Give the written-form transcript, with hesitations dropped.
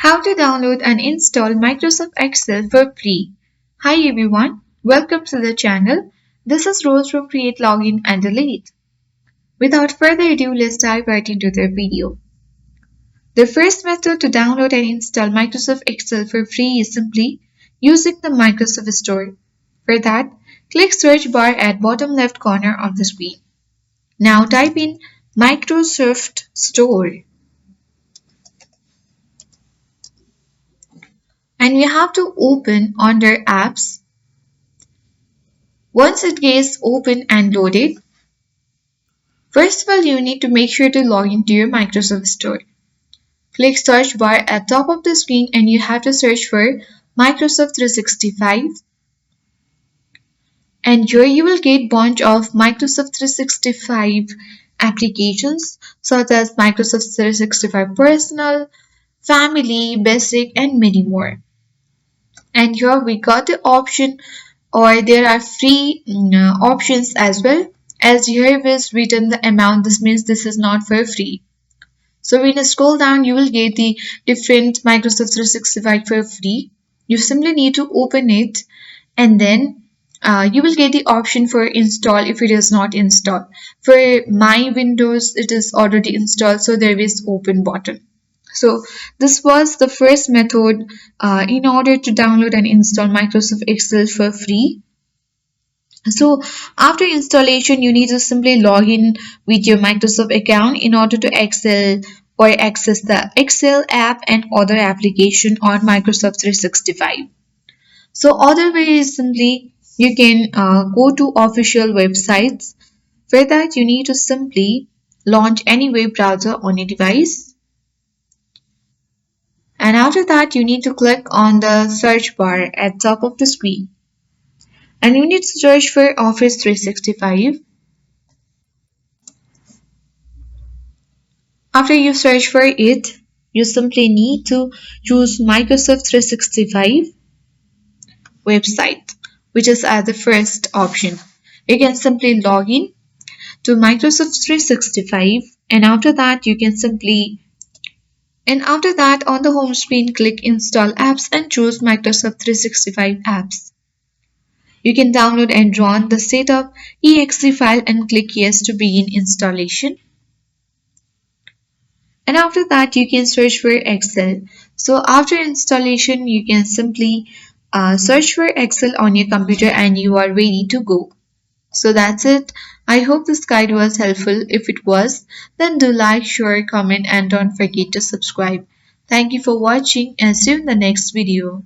How to download and install Microsoft Excel for free. Hi everyone, welcome to the channel. This is Rose from Create Login and Delete. Without further ado, let's dive right into the video. The first method to download and install Microsoft Excel for free is simply using the Microsoft Store. For that, click search bar at bottom left corner of the screen. Now type in Microsoft Store. And you have to open under apps. Once it gets open and loaded, first of all you need to make sure to log into your Microsoft Store. Click search bar at top of the screen and you have to search for Microsoft 365. And here you will get bunch of Microsoft 365 applications such as Microsoft 365 Personal, Family, Basic and many more. And here we got the option or there are free options as well. As here is written the amount, this means this is not for free. So when you scroll down, you will get the different Microsoft 365 for free. You simply need to open it and then you will get the option for install if it is not installed. For my Windows, it is already installed, so there is open button. So this was the first method in order to download and install Microsoft Excel for free. So after installation, you need to simply log in with your Microsoft account in order to access the Excel app and other application on Microsoft 365. So other way is simply you can go to official websites. For that, you need to simply launch any web browser on your device. And after that, you need to click on the search bar at top of the screen. And you need to search for Office 365. After you search for it, you simply need to choose Microsoft 365 website, which is as the first option. You can simply log in to Microsoft 365 and after that on the home screen click install apps and choose Microsoft 365 apps. You can download and run the setup exe file and click yes to begin installation. And after that you can search for Excel. So after installation you can simply search for Excel on your computer and you are ready to go. So that's it. I hope this guide was helpful. If it was, then do like, share, comment and don't forget to subscribe. Thank you for watching and see you in the next video.